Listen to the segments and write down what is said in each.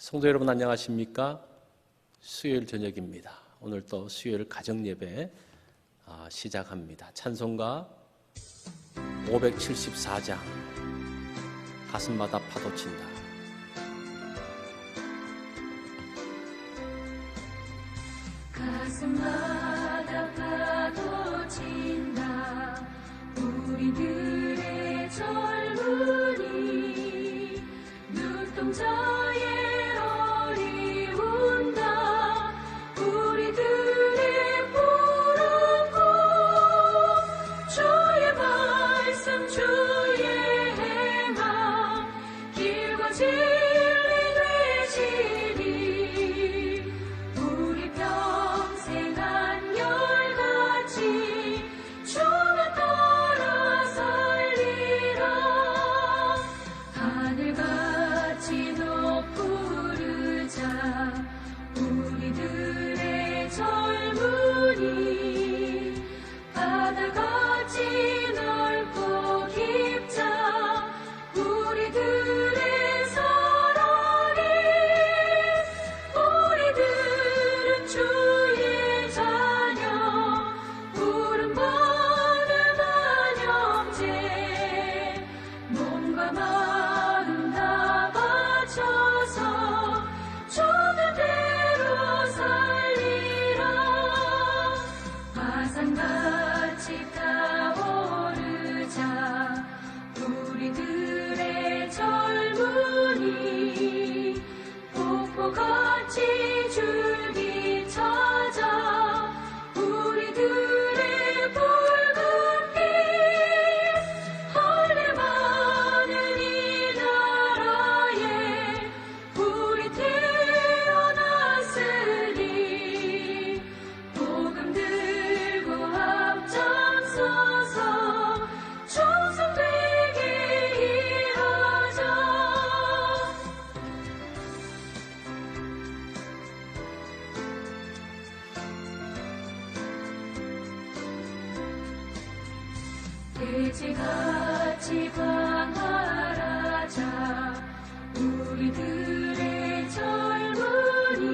성도 여러분 안녕하십니까? 수요일 저녁입니다. 오늘 또 수요일 가정예배 시작합니다. 찬송가 574장 가슴마다 파도 친다. 가슴마다 파도 친다. 우리들의 젊은이 눈동자에 어리운다. 우리들의 푸른 꽃 주의 말씀 주의 행함 길과 진리 되시리. 우리 평생 한결같이 주를 따라 살리라. 하늘같이 높부르자. 우리들의 젊은이 바다같이 넓고 깊자. 우리들의 사랑이 우리들은 주의 자녀 부름받은 한영제. 몸과 마음 다 바쳐서 주는 대로 살리라. 화산같이 타오르자. 우리들의 젊은이 폭포같이 줄기 찾아. 우리들의 붉은빛 할례 많은 이 나라에 우리 태어났으니 복음 들고 앞장서서 충성되게 일하자. 돼지같이 광활하자. 우리들의 젊은이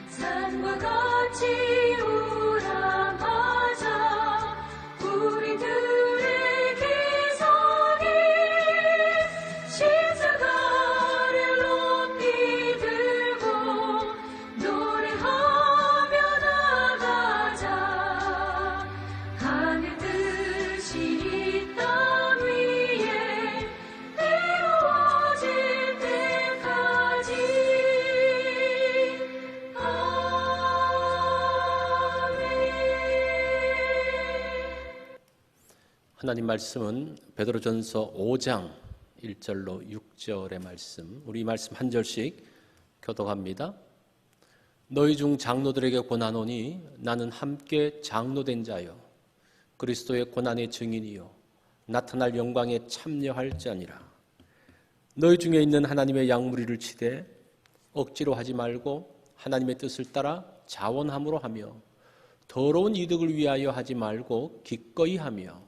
산과 같이 우람하자. 우리들의 개성이 십자가를 높이 들고 노래하며 나가자. 하늘 뜻이 이 땅 위에 이루어질 때까지. 아멘. 하나님 말씀은 베드로전서 5장 1절로 6절의 말씀, 우리 말씀 한 절씩 교독합니다. 너희 중 장로들에게 권하노니 나는 함께 장로된 자요 그리스도의 고난의 증인이요 나타날 영광에 참여할 자니라. 너희 중에 있는 하나님의 양무리를 치되 억지로 하지 말고 하나님의 뜻을 따라 자원함으로 하며 더러운 이득을 위하여 하지 말고 기꺼이 하며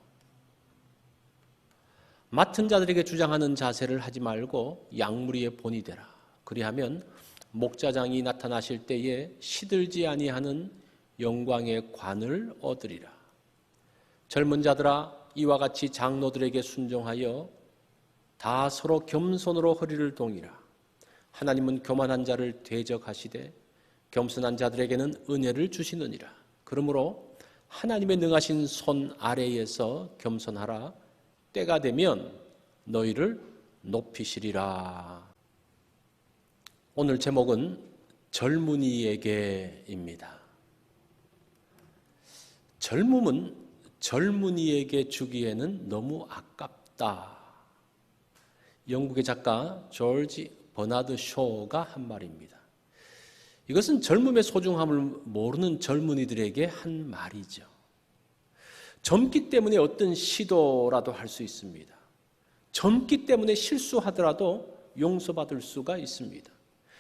맡은 자들에게 주장하는 자세를 하지 말고 양무리의 본이 되라. 그리하면 목자장이 나타나실 때에 시들지 아니하는 영광의 관을 얻으리라. 젊은 자들아 이와 같이 장로들에게 순종하여 다 서로 겸손으로 허리를 동이라. 하나님은 교만한 자를 대적하시되 겸손한 자들에게는 은혜를 주시느니라. 그러므로 하나님의 능하신 손 아래에서 겸손하라. 때가 되면 너희를 높이시리라. 오늘 제목은 젊은이에게입니다. 젊음은 젊은이에게 주기에는 너무 아깝다. 영국의 작가 조지 버나드 쇼가 한 말입니다. 이것은 젊음의 소중함을 모르는 젊은이들에게 한 말이죠. 젊기 때문에 어떤 시도라도 할 수 있습니다. 젊기 때문에 실수하더라도 용서받을 수가 있습니다.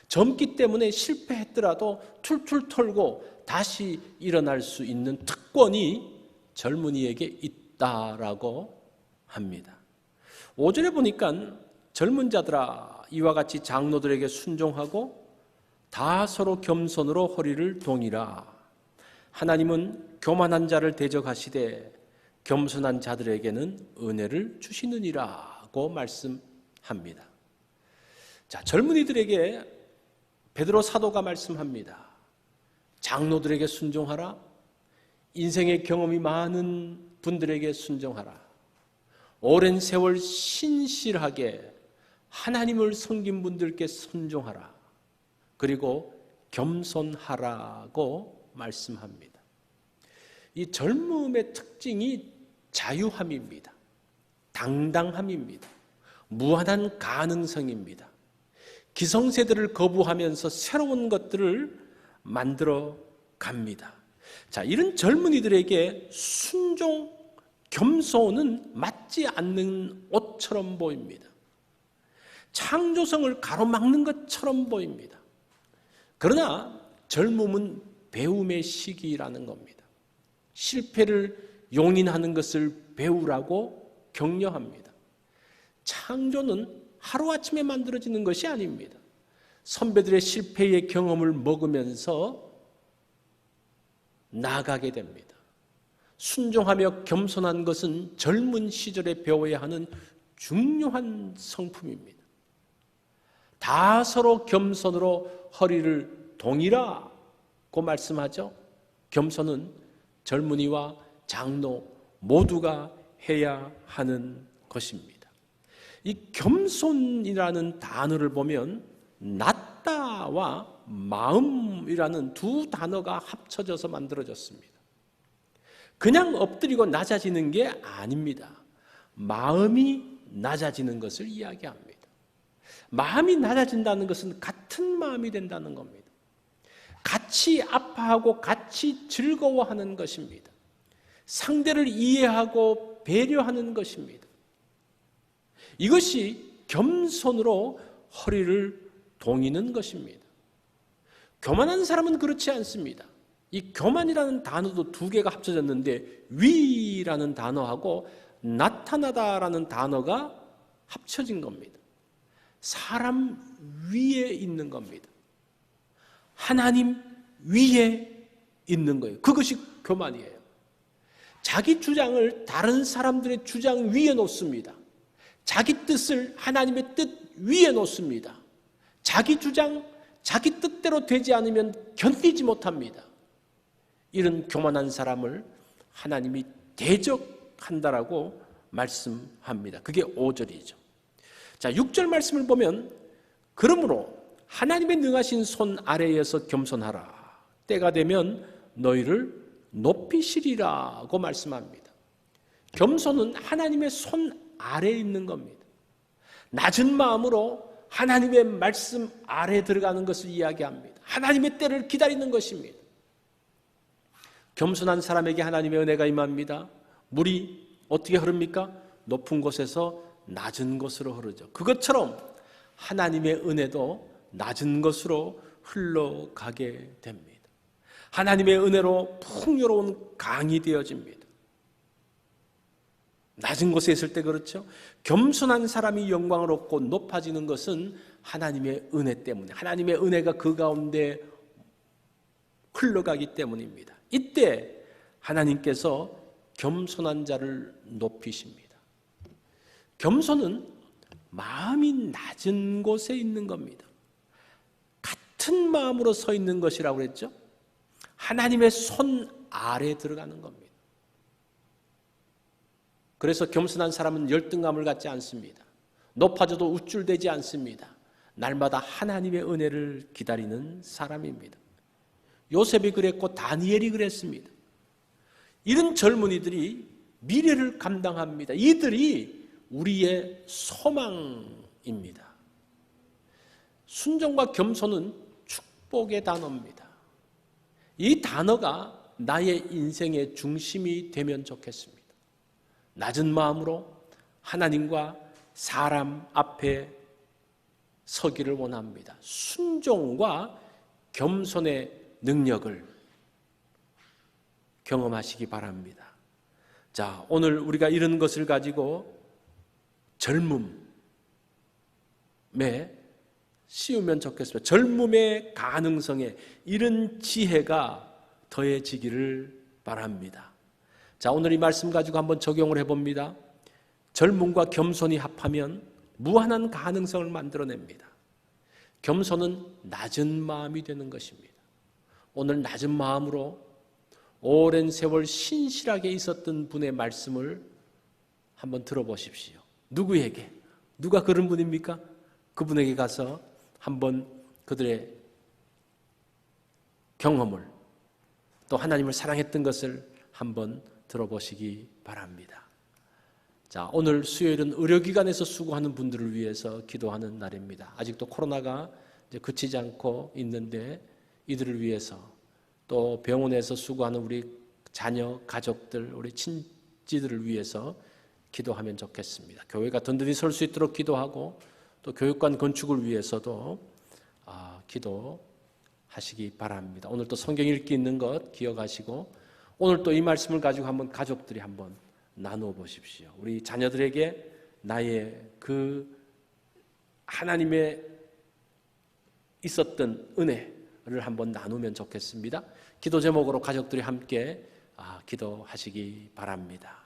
젊기 때문에 실패했더라도 툴툴 털고 다시 일어날 수 있는 특권이 젊은이에게 있다라고 합니다. 5절에 보니까 젊은 자들아 이와 같이 장로들에게 순종하고 다 서로 겸손으로 허리를 동이라. 하나님은 교만한 자를 대적하시되 겸손한 자들에게는 은혜를 주시느니라고 말씀합니다. 자, 젊은이들에게 베드로 사도가 말씀합니다. 장로들에게 순종하라. 인생의 경험이 많은 분들에게 순종하라. 오랜 세월 신실하게 하나님을 섬긴 분들께 순종하라. 그리고 겸손하라고 말씀합니다. 이 젊음의 특징이 자유함입니다. 당당함입니다. 무한한 가능성입니다. 기성세대를 거부하면서 새로운 것들을 만들어 갑니다. 자, 이런 젊은이들에게 순종, 겸손은 맞지 않는 옷처럼 보입니다. 창조성을 가로막는 것처럼 보입니다. 그러나 젊음은 배움의 시기라는 겁니다. 실패를 용인하는 것을 배우라고 격려합니다. 창조는 하루아침에 만들어지는 것이 아닙니다. 선배들의 실패의 경험을 먹으면서 나아가게 됩니다. 순종하며 겸손한 것은 젊은 시절에 배워야 하는 중요한 성품입니다. 다 서로 겸손으로 허리를 동이라고 말씀하죠. 겸손은 젊은이와 장로 모두가 해야 하는 것입니다. 이 겸손이라는 단어를 보면 낫다와 마음이라는 두 단어가 합쳐져서 만들어졌습니다. 그냥 엎드리고 낮아지는 게 아닙니다. 마음이 낮아지는 것을 이야기합니다. 마음이 낮아진다는 것은 같은 마음이 된다는 겁니다. 같이 아파하고 같이 즐거워하는 것입니다. 상대를 이해하고 배려하는 것입니다. 이것이 겸손으로 허리를 동이는 것입니다. 교만한 사람은 그렇지 않습니다. 이 교만이라는 단어도 두 개가 합쳐졌는데 위라는 단어하고 나타나다라는 단어가 합쳐진 겁니다. 사람 위에 있는 겁니다. 하나님 위에 있는 거예요. 그것이 교만이에요. 자기 주장을 다른 사람들의 주장 위에 놓습니다. 자기 뜻을 하나님의 뜻 위에 놓습니다. 자기 주장, 자기 뜻대로 되지 않으면 견디지 못합니다. 이런 교만한 사람을 하나님이 대적한다라고 말씀합니다. 그게 5절이죠. 자, 6절 말씀을 보면 그러므로 하나님의 능하신 손 아래에서 겸손하라. 때가 되면 너희를 높이시리라고 말씀합니다. 겸손은 하나님의 손 아래에 있는 겁니다. 낮은 마음으로 하나님의 말씀 아래에 들어가는 것을 이야기합니다. 하나님의 때를 기다리는 것입니다. 겸손한 사람에게 하나님의 은혜가 임합니다. 물이 어떻게 흐릅니까? 높은 곳에서 낮은 곳으로 흐르죠. 그것처럼 하나님의 은혜도 낮은 곳으로 흘러가게 됩니다. 하나님의 은혜로 풍요로운 강이 되어집니다. 낮은 곳에 있을 때 그렇죠. 겸손한 사람이 영광을 얻고 높아지는 것은 하나님의 은혜 때문에, 하나님의 은혜가 그 가운데 흘러가기 때문입니다. 이때 하나님께서 겸손한 자를 높이십니다. 겸손은 마음이 낮은 곳에 있는 겁니다. 같은 마음으로 서 있는 것이라고 그랬죠. 하나님의 손 아래에 들어가는 겁니다. 그래서 겸손한 사람은 열등감을 갖지 않습니다. 높아져도 우쭐대지 않습니다. 날마다 하나님의 은혜를 기다리는 사람입니다. 요셉이 그랬고 다니엘이 그랬습니다. 이런 젊은이들이 미래를 감당합니다. 이들이 우리의 소망입니다. 순종과 겸손은 축복의 단어입니다. 이 단어가 나의 인생의 중심이 되면 좋겠습니다. 낮은 마음으로 하나님과 사람 앞에 서기를 원합니다. 순종과 겸손의 능력을 경험하시기 바랍니다. 자, 오늘 우리가 이런 것을 가지고 젊음의 씌우면 좋겠습니다. 젊음의 가능성에 이런 지혜가 더해지기를 바랍니다. 자, 오늘 이 말씀 가지고 한번 적용을 해봅니다. 젊음과 겸손이 합하면 무한한 가능성을 만들어냅니다. 겸손은 낮은 마음이 되는 것입니다. 오늘 낮은 마음으로 오랜 세월 신실하게 있었던 분의 말씀을 한번 들어보십시오. 누구에게? 누가 그런 분입니까? 그분에게 가서 한번 그들의 경험을 또 하나님을 사랑했던 것을 한번 들어보시기 바랍니다. 자, 오늘 수요일은 의료기관에서 수고하는 분들을 위해서 기도하는 날입니다. 아직도 코로나가 이제 그치지 않고 있는데 이들을 위해서 또 병원에서 수고하는 우리 자녀, 가족들, 우리 친지들을 위해서 기도하면 좋겠습니다. 교회가 든든히 설 수 있도록 기도하고 또 교육관 건축을 위해서도 기도하시기 바랍니다. 오늘 또 성경 읽기 있는 것 기억하시고 오늘 또 이 말씀을 가지고 한번 가족들이 한번 나누어 보십시오. 우리 자녀들에게 나의 그 하나님의 있었던 은혜를 한번 나누면 좋겠습니다. 기도 제목으로 가족들이 함께 기도하시기 바랍니다.